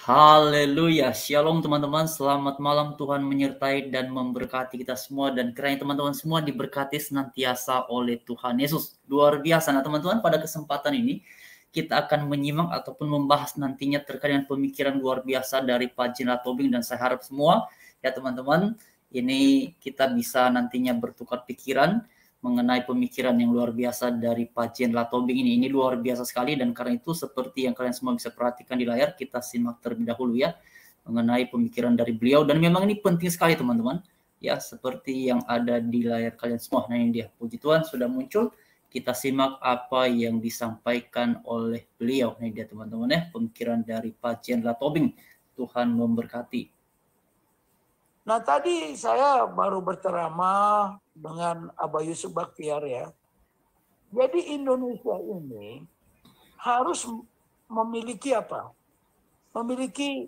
Haleluya, shalom teman-teman, selamat malam, Tuhan menyertai dan memberkati kita semua, dan kiranya teman-teman semua diberkati senantiasa oleh Tuhan Yesus. Luar biasa. Nah teman-teman, pada kesempatan ini kita akan menyimak ataupun membahas nantinya terkait dengan pemikiran luar biasa dari Pak Jenderal Tobing, dan saya harap semua ya teman-teman ini kita bisa nantinya bertukar pikiran mengenai pemikiran yang luar biasa dari Pak Jenderal Tobing ini. Ini luar biasa sekali, dan karena itu seperti yang kalian semua bisa perhatikan di layar, kita simak terlebih dahulu ya mengenai pemikiran dari beliau, dan memang ini penting sekali teman-teman ya, seperti yang ada di layar kalian semua. Nah ini dia, puji Tuhan sudah muncul, kita simak apa yang disampaikan oleh beliau. Nah ini dia teman-teman ya, pemikiran dari Pak Jenderal Tobing. Tuhan memberkati. Nah tadi saya baru berceramah dengan Abah Yusuf Baktiar ya. Jadi Indonesia ini harus memiliki apa? Memiliki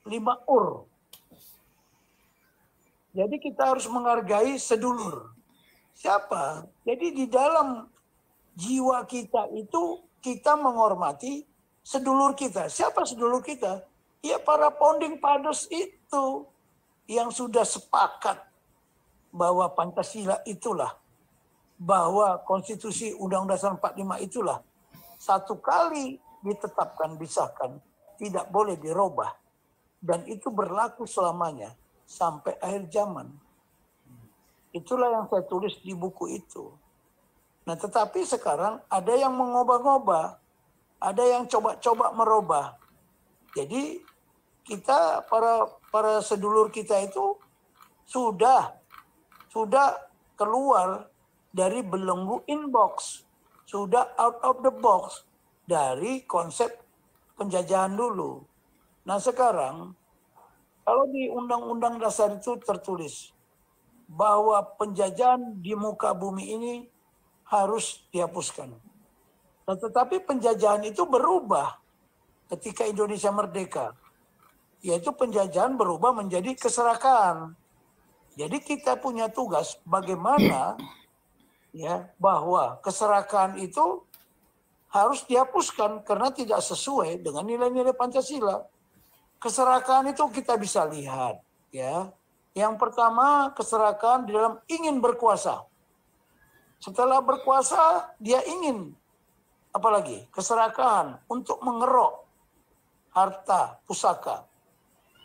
5 ur. Jadi kita harus menghargai sedulur. Siapa? Jadi di dalam jiwa kita itu kita menghormati sedulur kita. Siapa sedulur kita? Ya para founding fathers itu yang sudah sepakat bahwa Pancasila itulah, bahwa Konstitusi Undang-Undang Dasar 45 itulah satu kali ditetapkan, disahkan, tidak boleh dirubah. Dan itu berlaku selamanya sampai akhir zaman. Itulah yang saya tulis di buku itu. Nah tetapi sekarang ada yang mengubah-ubah, ada yang coba-coba merubah. Jadi kita para sedulur kita itu sudah keluar dari belenggu inbox, sudah out of the box dari konsep penjajahan dulu. Nah sekarang kalau di Undang-Undang Dasar itu tertulis bahwa penjajahan di muka bumi ini harus dihapuskan. Nah, tetapi penjajahan itu berubah ketika Indonesia merdeka. Yaitu penjajahan berubah menjadi keserakahan. Jadi kita punya tugas bagaimana ya bahwa keserakahan itu harus dihapuskan karena tidak sesuai dengan nilai-nilai Pancasila. Keserakahan itu kita bisa lihat ya. Yang pertama, keserakahan di dalam ingin berkuasa. Setelah berkuasa dia ingin apalagi? Keserakahan untuk mengeruk harta pusaka.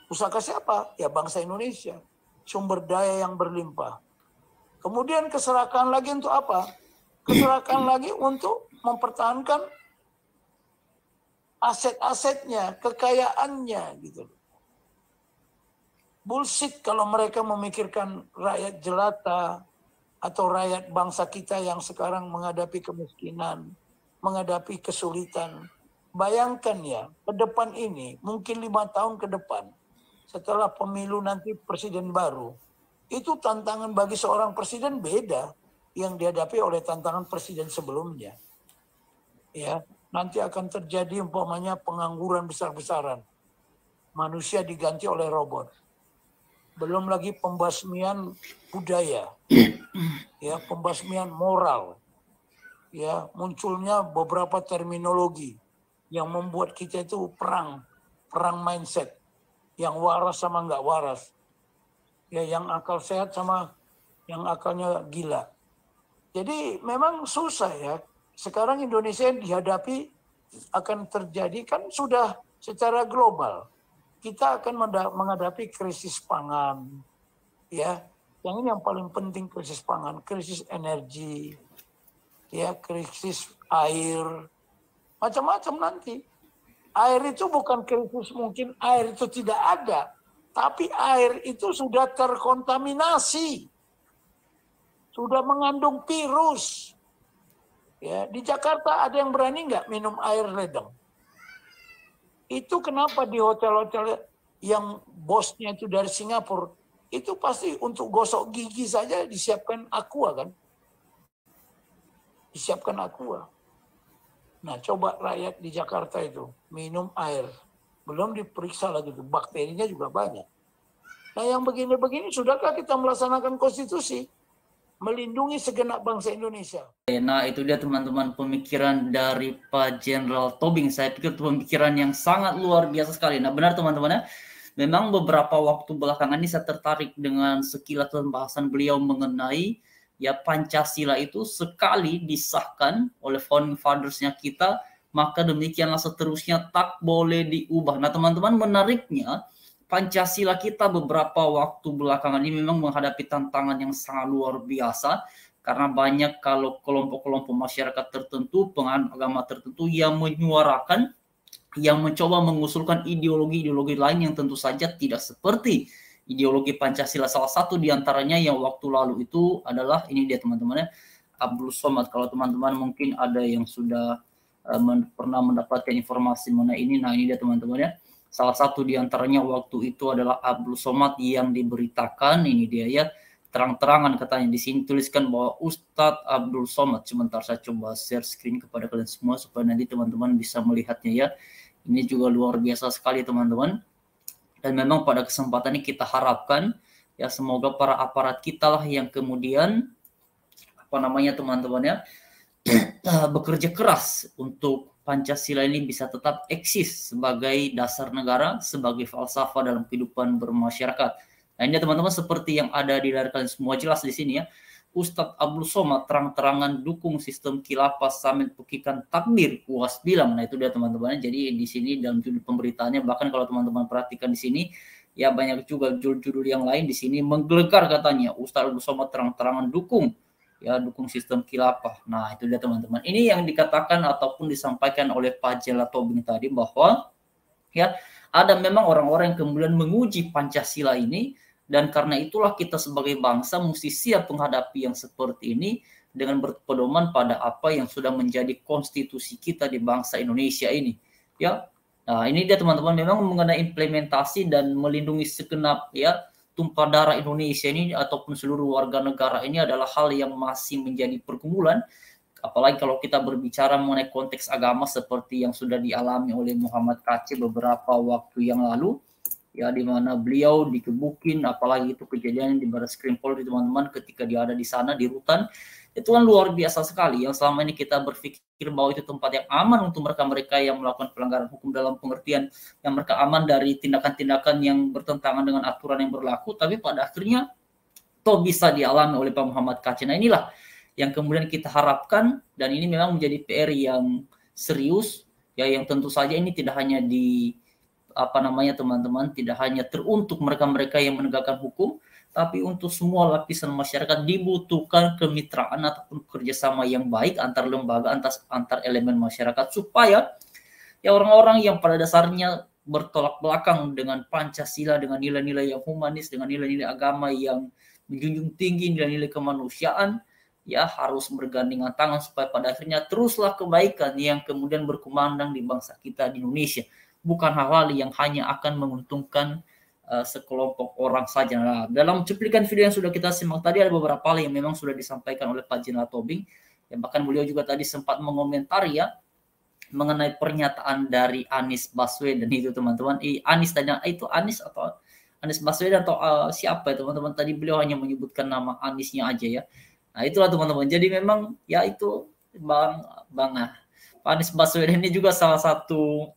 Pusaka siapa? Ya bangsa Indonesia. Sumber daya yang berlimpah. Kemudian keserakahan lagi untuk apa? Keserakahan lagi untuk mempertahankan aset-asetnya, kekayaannya gitu. Bullshit kalau mereka memikirkan rakyat jelata atau rakyat bangsa kita yang sekarang menghadapi kemiskinan, menghadapi kesulitan. Bayangkan ya, ke depan ini, mungkin 5 tahun ke depan, setelah pemilu nanti presiden baru, itu tantangan bagi seorang presiden beda yang dihadapi oleh tantangan presiden sebelumnya. Ya, nanti akan terjadi umpamanya pengangguran besar-besaran. Manusia diganti oleh robot. Belum lagi pembasmian budaya. Ya, pembasmian moral. Ya, munculnya beberapa terminologi yang membuat kita itu perang mindset. Yang waras sama nggak waras. Ya, yang akal sehat sama yang akalnya gila. Jadi memang susah ya. Sekarang Indonesia yang dihadapi akan terjadi kan sudah secara global. Kita akan menghadapi krisis pangan. Ya, yang ini yang paling penting, krisis pangan, krisis energi, ya, krisis air, macam-macam nanti. Air itu bukan krisis, mungkin air itu tidak ada, tapi air itu sudah terkontaminasi, sudah mengandung virus. Ya, di Jakarta ada yang berani nggak minum air ledeng? Itu kenapa di hotel-hotel yang bosnya itu dari Singapura, itu pasti untuk gosok gigi saja disiapkan aqua kan? Disiapkan aqua. Nah, coba rakyat di Jakarta itu minum air. Belum diperiksa lagi tuh, bakterinya juga banyak. Nah, yang begini-begini, sudahkah kita melaksanakan konstitusi? melindungi segenap bangsa Indonesia. Nah, itu dia teman-teman pemikiran dari Pak Jenderal Tobing. Saya pikir itu pemikiran yang sangat luar biasa sekali. Nah, benar teman-teman ya. Memang beberapa waktu belakangan ini saya tertarik dengan sekilas pembahasan beliau mengenai ya Pancasila itu sekali disahkan oleh founding fathers-nya kita, maka demikianlah seterusnya tak boleh diubah. Nah, teman-teman, menariknya Pancasila kita beberapa waktu belakangan ini memang menghadapi tantangan yang sangat luar biasa, karena banyak kalau kelompok-kelompok masyarakat tertentu, penganut agama tertentu yang menyuarakan, yang mencoba mengusulkan ideologi-ideologi lain yang tentu saja tidak seperti ideologi Pancasila. Salah satu diantaranya yang waktu lalu itu adalah, ini dia teman-teman ya, Abdul Somad. Kalau teman-teman mungkin ada yang sudah pernah mendapatkan informasi mengenai ini, nah ini dia teman-teman ya. Salah satu diantaranya waktu itu adalah Abdul Somad yang diberitakan, ini dia ya, terang-terangan katanya di sini tuliskan bahwa Ustadz Abdul Somad. Sebentar saya coba share screen kepada kalian semua supaya nanti teman-teman bisa melihatnya ya. Ini juga luar biasa sekali teman-teman. Dan memang pada kesempatan ini kita harapkan ya semoga para aparat kita lah yang kemudian teman-teman ya bekerja keras untuk Pancasila ini bisa tetap eksis sebagai dasar negara, sebagai falsafah dalam kehidupan bermasyarakat. Nah, ini teman-teman seperti yang ada di layar kalian semua jelas di sini ya. Ustadz Abdul Somad terang-terangan dukung sistem khilafah sambil pekikan takbir puas bilang. Nah, itu dia teman-teman. Jadi di sini dalam judul pemberitaannya, bahkan kalau teman-teman perhatikan di sini ya banyak juga judul-judul yang lain di sini menggelegar katanya Ustadz Abdul Somad terang-terangan dukung sistem khilafah. Nah, itu dia teman-teman. Ini yang dikatakan ataupun disampaikan oleh Pak Jenderal Tobing tadi bahwa ya ada memang orang-orang yang kemudian menguji Pancasila ini, dan karena itulah kita sebagai bangsa mesti siap menghadapi yang seperti ini dengan berpedoman pada apa yang sudah menjadi konstitusi kita di bangsa Indonesia ini. Ya. Nah, ini dia teman-teman, memang mengenai implementasi dan melindungi segenap ya tumpah darah Indonesia ini ataupun seluruh warga negara ini adalah hal yang masih menjadi pergumulan, apalagi kalau kita berbicara mengenai konteks agama seperti yang sudah dialami oleh Muhammad Kacip beberapa waktu yang lalu ya, di mana beliau dikebukin, apalagi itu kejadian di Barreskrim Polri teman-teman ketika dia ada di sana di rutan. Itu kan luar biasa sekali, yang selama ini kita berpikir bahwa itu tempat yang aman untuk mereka-mereka yang melakukan pelanggaran hukum dalam pengertian yang mereka aman dari tindakan-tindakan yang bertentangan dengan aturan yang berlaku, tapi pada akhirnya toh bisa dialami oleh Pak Muhammad Kacip. Nah, inilah yang kemudian kita harapkan, dan ini memang menjadi PR yang serius ya, yang tentu saja ini tidak hanya di teman-teman, tidak hanya teruntuk mereka-mereka yang menegakkan hukum, tapi untuk semua lapisan masyarakat dibutuhkan kemitraan ataupun kerjasama yang baik antar lembaga, antar elemen masyarakat, supaya ya orang-orang yang pada dasarnya bertolak belakang dengan Pancasila, dengan nilai-nilai yang humanis, dengan nilai-nilai agama yang menjunjung tinggi nilai-nilai kemanusiaan, ya harus bergandengan tangan supaya pada akhirnya teruslah kebaikan yang kemudian berkumandang di bangsa kita di Indonesia. Bukan hal-hal yang hanya akan menguntungkan sekelompok orang saja. Nah, dalam cuplikan video yang sudah kita simak tadi ada beberapa hal yang memang sudah disampaikan oleh Pak Jenderal Tobing. Ya, bahkan beliau juga tadi sempat mengomentari ya mengenai pernyataan dari Anies Baswedan itu teman-teman. Anies atau Anies Baswedan atau siapa ya teman-teman, tadi beliau hanya menyebutkan nama Aniesnya aja ya. Nah, itulah teman-teman. Jadi memang ya itu Bang Anies Baswedan ini juga salah satu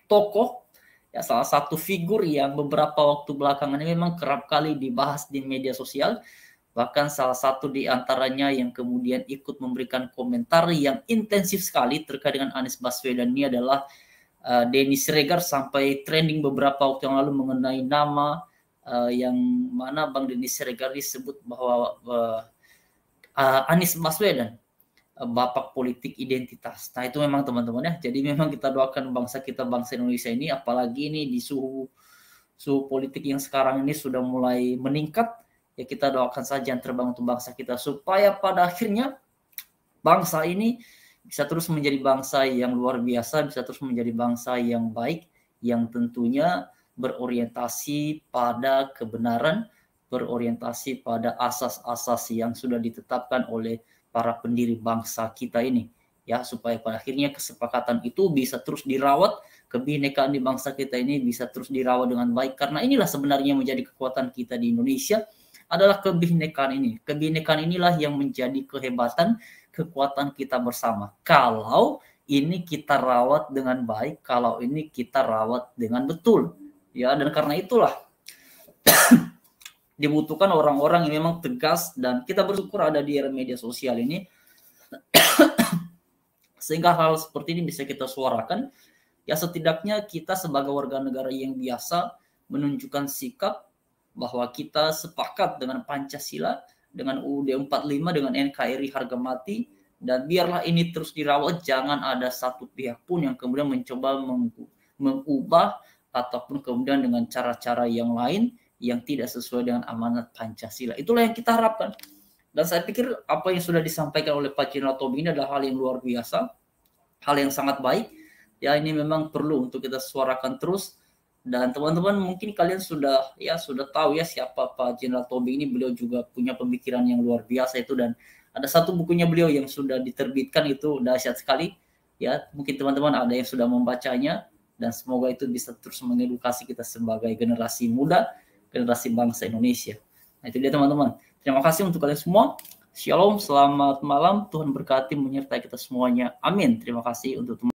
tokoh ya, salah satu figur yang beberapa waktu belakangan ini memang kerap kali dibahas di media sosial. Bahkan salah satu di antaranya yang kemudian ikut memberikan komentar yang intensif sekali terkait dengan Anies Baswedan ini adalah Denny Siregar, sampai trending beberapa waktu yang lalu mengenai nama yang mana Bang Denny Siregar disebut bahwa Anies Baswedan bapak politik identitas. Nah, itu memang teman-teman ya. Jadi memang kita doakan bangsa kita, bangsa Indonesia ini, apalagi ini di suhu politik yang sekarang ini sudah mulai meningkat, ya kita doakan saja yang terbaik untuk bangsa kita supaya pada akhirnya bangsa ini bisa terus menjadi bangsa yang luar biasa, bisa terus menjadi bangsa yang baik, yang tentunya berorientasi pada kebenaran, berorientasi pada asas-asas yang sudah ditetapkan oleh para pendiri bangsa kita ini, ya, supaya pada akhirnya kesepakatan itu bisa terus dirawat, kebinekaan di bangsa kita ini bisa terus dirawat dengan baik, karena inilah sebenarnya menjadi kekuatan kita di Indonesia, adalah kebinekaan ini. Kebinekaan inilah yang menjadi kehebatan, kekuatan kita bersama. Kalau ini kita rawat dengan baik, kalau ini kita rawat dengan betul. Ya, dan karena itulah dibutuhkan orang-orang yang memang tegas, dan kita bersyukur ada di era media sosial ini sehingga hal seperti ini bisa kita suarakan. Ya, setidaknya kita sebagai warga negara yang biasa menunjukkan sikap bahwa kita sepakat dengan Pancasila, dengan UUD 45, dengan NKRI harga mati, dan biarlah ini terus dirawat. Jangan ada satu pihak pun yang kemudian mencoba mengubah ataupun kemudian dengan cara-cara yang lain yang tidak sesuai dengan amanat Pancasila. Itulah yang kita harapkan. Dan saya pikir apa yang sudah disampaikan oleh Pak Jenderal Tobing ini adalah hal yang luar biasa, hal yang sangat baik. Ya, ini memang perlu untuk kita suarakan terus. Dan teman-teman mungkin kalian sudah tahu ya siapa Pak Jenderal Tobing ini. Beliau juga punya pemikiran yang luar biasa itu, dan ada satu bukunya beliau yang sudah diterbitkan, itu dahsyat sekali. Ya, mungkin teman-teman ada yang sudah membacanya, dan semoga itu bisa terus mengedukasi kita sebagai generasi muda, generasi bangsa Indonesia. Nah, itu dia teman-teman. Terima kasih untuk kalian semua. Shalom, selamat malam. Tuhan berkati menyertai kita semuanya. Amin. Terima kasih untuk teman-teman.